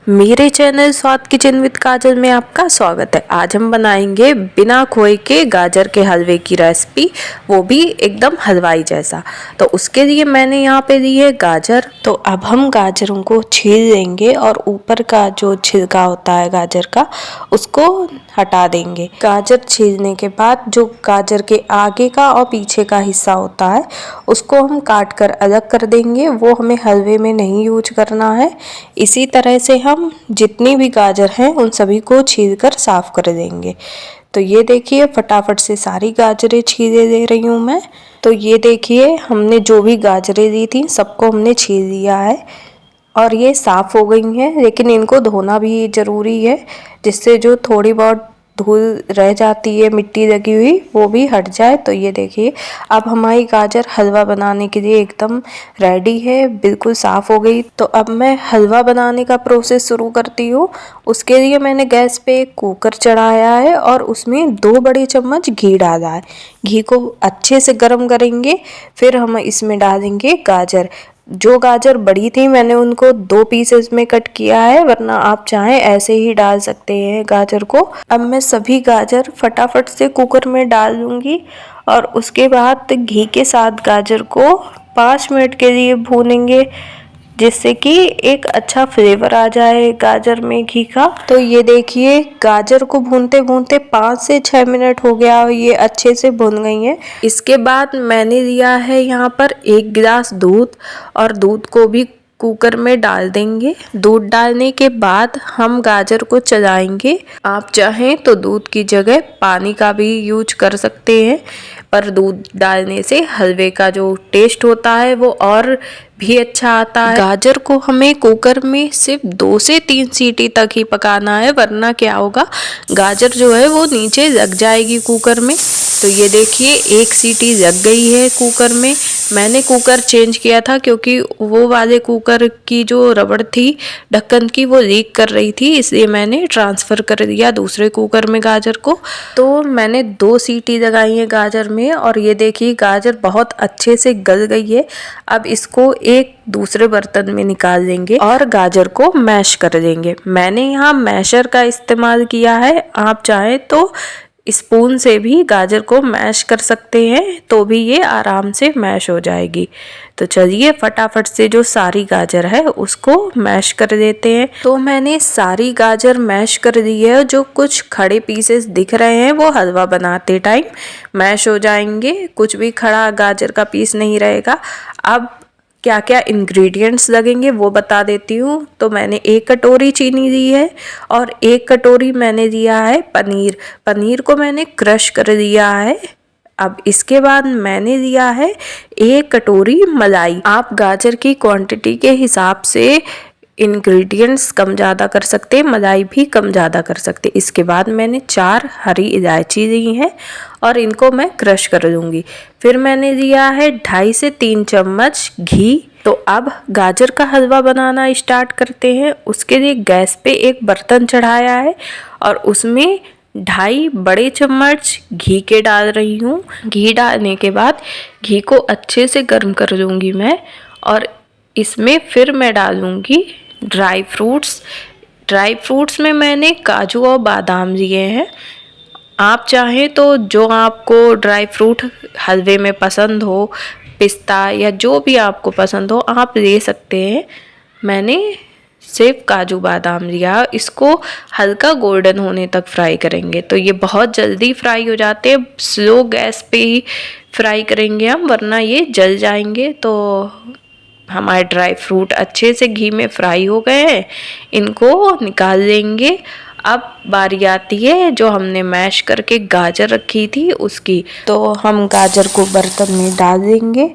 मेरे चैनल स्वाद kitchen with काजल में आपका स्वागत है। आज हम बनाएंगे बिना खोए के गाजर के हलवे की रेसिपी, वो भी एकदम हलवाई जैसा। तो उसके लिए मैंने यहाँ पे ली है गाजर। तो अब हम गाजरों को छील देंगे और ऊपर का जो छिलका होता है गाजर का, उसको हटा देंगे। गाजर छीलने के बाद जो गाजर के आगे का और पीछे का हिस्सा होता है उसको हम काट कर अलग कर देंगे। वो हमें हलवे में नहीं यूज करना है। इसी तरह से हम जितनी भी गाजर हैं उन सभी को छील कर साफ कर देंगे। तो ये देखिए फटाफट से सारी गाजरें छीले दे रही हूँ मैं। तो ये देखिए हमने जो भी गाजरें दी थी सबको हमने छील लिया है और ये साफ़ हो गई हैं, लेकिन इनको धोना भी ज़रूरी है जिससे जो थोड़ी बहुत धूल रह जाती है, मिट्टी लगी हुई, वो भी हट जाए। तो ये देखिए अब हमारी गाजर हलवा बनाने के लिए एकदम रेडी है, बिल्कुल साफ़ हो गई। तो अब मैं हलवा बनाने का प्रोसेस शुरू करती हूँ। उसके लिए मैंने गैस पे एक कुकर चढ़ाया है और उसमें 2 बड़े चम्मच घी डाला है। घी को अच्छे से गर्म करेंगे, फिर हम इसमें डालेंगे गाजर। जो गाजर बड़ी थी मैंने उनको 2 पीसेस में कट किया है, वरना आप चाहें ऐसे ही डाल सकते हैं गाजर को। अब मैं सभी गाजर फटाफट से कुकर में डाल दूंगी और उसके बाद घी के साथ गाजर को 5 मिनट के लिए भूनेंगे, जिससे कि एक अच्छा फ्लेवर आ जाए गाजर में घी का। तो ये देखिए गाजर को भूनते भूनते 5 से 6 मिनट हो गया और ये अच्छे से भुन गई है। इसके बाद मैंने लिया है यहाँ पर 1 गिलास दूध और दूध को भी कुकर में डाल देंगे। दूध डालने के बाद हम गाजर को चलाएंगे। आप चाहें तो दूध की जगह पानी का भी यूज कर सकते हैं, पर दूध डालने से हलवे का जो टेस्ट होता है वो और भी अच्छा आता है। गाजर को हमें कुकर में सिर्फ 2 से 3 सीटी तक ही पकाना है, वरना क्या होगा गाजर जो है वो नीचे लग जाएगी कुकर में। तो ये देखिए 1 सीटी लग गई है कुकर में। मैंने कुकर चेंज किया था क्योंकि वो वाले कुकर की जो रबड़ थी ढक्कन की वो लीक कर रही थी, इसलिए मैंने ट्रांसफ़र कर दिया दूसरे कुकर में गाजर को। तो मैंने 2 सीटी लगाई है गाजर में और ये देखिए गाजर बहुत अच्छे से गल गई है। अब इसको एक दूसरे बर्तन में निकाल लेंगे और गाजर को मैश कर देंगे। मैंने यहाँ मैशर का इस्तेमाल किया है, आप चाहें तो स्पून से भी गाजर को मैश कर सकते हैं, तो भी ये आराम से मैश हो जाएगी। तो चलिए फटाफट से जो सारी गाजर है उसको मैश कर देते हैं। तो मैंने सारी गाजर मैश कर दी है। जो कुछ खड़े पीसेस दिख रहे हैं वो हलवा बनाते टाइम मैश हो जाएंगे, कुछ भी खड़ा गाजर का पीस नहीं रहेगा। अब क्या क्या इंग्रेडिएंट्स लगेंगे वो बता देती हूँ। तो मैंने 1 कटोरी चीनी ली है और 1 कटोरी मैंने लिया है पनीर। पनीर को मैंने क्रश कर दिया है। अब इसके बाद मैंने लिया है 1 कटोरी मलाई। आप गाजर की क्वांटिटी के हिसाब से इंग्रेडिएंट्स कम ज़्यादा कर सकते हैं, मलाई भी कम ज़्यादा कर सकते। इसके बाद मैंने 4 हरी इलायची ली है और इनको मैं क्रश कर लूँगी। फिर मैंने लिया है 2.5 से 3 चम्मच घी। तो अब गाजर का हलवा बनाना स्टार्ट करते हैं। उसके लिए गैस पे एक बर्तन चढ़ाया है और उसमें 2.5 बड़े चम्मच घी के डाल रही हूँ। घी डालने के बाद घी को अच्छे से गर्म कर लूँगी मैं और इसमें फिर मैं डालूँगी ड्राई फ्रूट्स में मैंने काजू और बादाम लिए हैं। आप चाहें तो जो आपको ड्राई फ्रूट हलवे में पसंद हो, पिस्ता या जो भी आपको पसंद हो आप ले सकते हैं। मैंने सिर्फ काजू बादाम लिया। इसको हल्का गोल्डन होने तक फ्राई करेंगे। तो ये बहुत जल्दी फ्राई हो जाते हैं, स्लो गैस पे ही फ्राई करेंगे हम, वरना ये जल जाएंगे। तो हमारे ड्राई फ्रूट अच्छे से घी में फ्राई हो गए हैं, इनको निकाल लेंगे। अब बारी आती है जो हमने मैश करके गाजर रखी थी उसकी। तो हम गाजर को बर्तन में डाल देंगे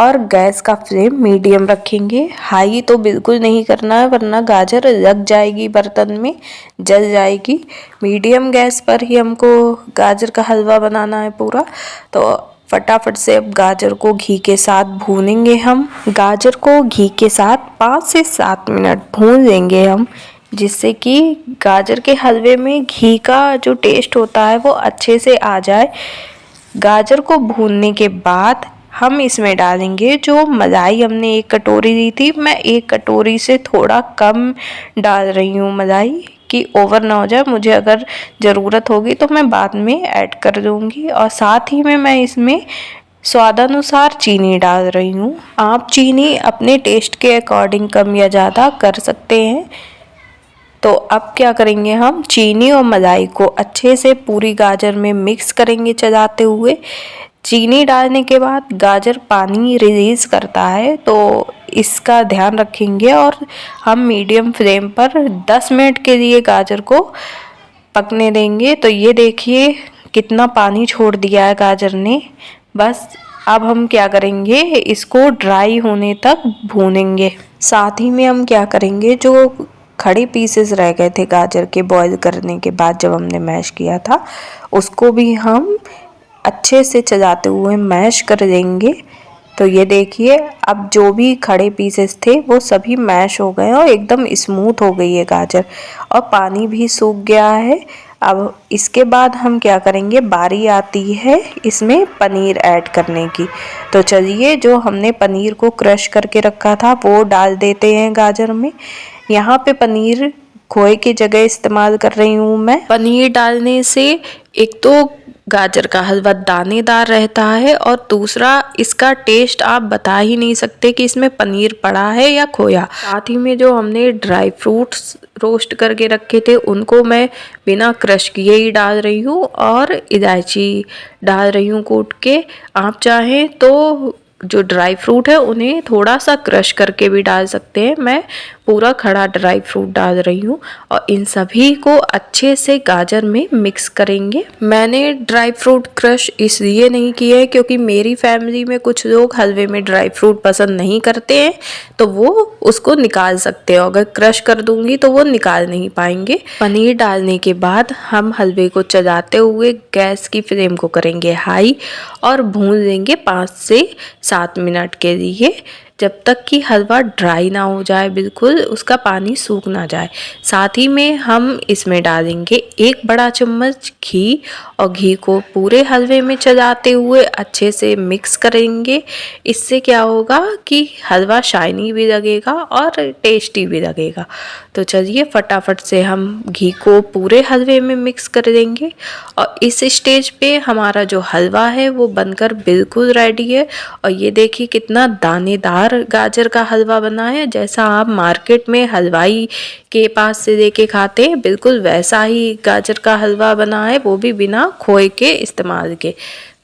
और गैस का फ्लेम मीडियम रखेंगे। हाई तो बिल्कुल नहीं करना है, वरना गाजर लग जाएगी बर्तन में, जल जाएगी। मीडियम गैस पर ही हमको गाजर का हलवा बनाना है पूरा। तो फटाफट से अब गाजर को घी के साथ भूनेंगे हम। गाजर को घी के साथ 5 से 7 मिनट भून लेंगे हम, जिससे कि गाजर के हलवे में घी का जो टेस्ट होता है वो अच्छे से आ जाए। गाजर को भूनने के बाद हम इसमें डालेंगे जो मलाई हमने 1 कटोरी दी थी। मैं 1 कटोरी से थोड़ा कम डाल रही हूँ मलाई, कि ओवर ना हो जाए। मुझे अगर ज़रूरत होगी तो मैं बाद में ऐड कर दूँगी। और साथ ही में मैं इसमें स्वादानुसार चीनी डाल रही हूँ। आप चीनी अपने टेस्ट के अकॉर्डिंग कम या ज़्यादा कर सकते हैं। तो अब क्या करेंगे, हम चीनी और मलाई को अच्छे से पूरी गाजर में मिक्स करेंगे चलाते हुए। चीनी डालने के बाद गाजर पानी रिलीज़ करता है, तो इसका ध्यान रखेंगे और हम मीडियम फ्लेम पर 10 मिनट के लिए गाजर को पकने देंगे। तो ये देखिए कितना पानी छोड़ दिया है गाजर ने। बस अब हम क्या करेंगे, इसको ड्राई होने तक भूनेंगे। साथ ही में हम क्या करेंगे, जो खड़े पीसेस रह गए थे गाजर के बॉईल करने के बाद जब हमने मैश किया था, उसको भी हम अच्छे से चलाते हुए मैश कर देंगे। तो ये देखिए अब जो भी खड़े पीसेस थे वो सभी मैश हो गए और एकदम स्मूथ हो गई है गाजर, और पानी भी सूख गया है। अब इसके बाद हम क्या करेंगे, बारी आती है इसमें पनीर ऐड करने की। तो चलिए जो हमने पनीर को क्रश करके रखा था वो डाल देते हैं गाजर में। यहाँ पे पनीर खोए की जगह इस्तेमाल कर रही हूँ मैं। पनीर डालने से एक तो गाजर का हलवा दानेदार रहता है और दूसरा इसका टेस्ट आप बता ही नहीं सकते कि इसमें पनीर पड़ा है या खोया। साथ ही में जो हमने ड्राई फ्रूट्स रोस्ट करके रखे थे उनको मैं बिना क्रश किए ही डाल रही हूँ, और इलायची डाल रही हूँ कूट के। आप चाहें तो जो ड्राई फ्रूट है उन्हें थोड़ा सा क्रश करके भी डाल सकते हैं। मैं पूरा खड़ा ड्राई फ्रूट डाल रही हूँ और इन सभी को अच्छे से गाजर में मिक्स करेंगे। मैंने ड्राई फ्रूट क्रश इसलिए नहीं किए हैं क्योंकि मेरी फैमिली में कुछ लोग हलवे में ड्राई फ्रूट पसंद नहीं करते हैं, तो वो उसको निकाल सकते हैं। अगर क्रश कर दूंगी तो वो निकाल नहीं पाएंगे। पनीर डालने के बाद हम हलवे को चलाते हुए गैस की फ्लेम को करेंगे हाई और भून लेंगे 5 से 7 मिनट के लिए, जब तक कि हलवा ड्राई ना हो जाए, बिल्कुल उसका पानी सूख ना जाए। साथ ही में हम इसमें डालेंगे 1 बड़ा चम्मच घी, और घी को पूरे हलवे में चलाते हुए अच्छे से मिक्स करेंगे। इससे क्या होगा कि हलवा शाइनी भी लगेगा और टेस्टी भी लगेगा। तो चलिए फटाफट से हम घी को पूरे हलवे में मिक्स कर देंगे, और इस स्टेज पे हमारा जो हलवा है वो बनकर बिल्कुल रेडी है। और ये देखिए कितना दानेदार गाजर का हलवा बना है, जैसा आप मार्केट में हलवाई के पास से लेके खाते हैं बिल्कुल वैसा ही गाजर का हलवा बना है, वो भी बिना खोए के इस्तेमाल के।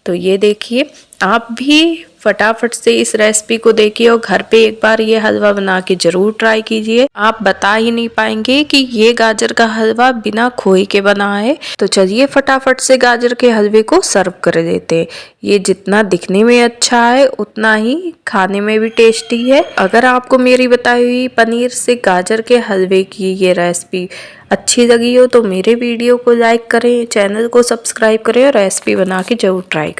तो ये देखिए आप भी फटाफट से इस रेसिपी को देखिए और घर पे एक बार ये हलवा बना के ज़रूर ट्राई कीजिए। आप बता ही नहीं पाएंगे कि ये गाजर का हलवा बिना खोए के बना है। तो चलिए फटाफट से गाजर के हलवे को सर्व कर देते हैं। ये जितना दिखने में अच्छा है उतना ही खाने में भी टेस्टी है। अगर आपको मेरी बताई हुई पनीर से गाजर के हलवे की ये रेसिपी अच्छी लगी हो तो मेरे वीडियो को लाइक करें, चैनल को सब्सक्राइब करें और रेसिपी बना के ज़रूर ट्राई करें।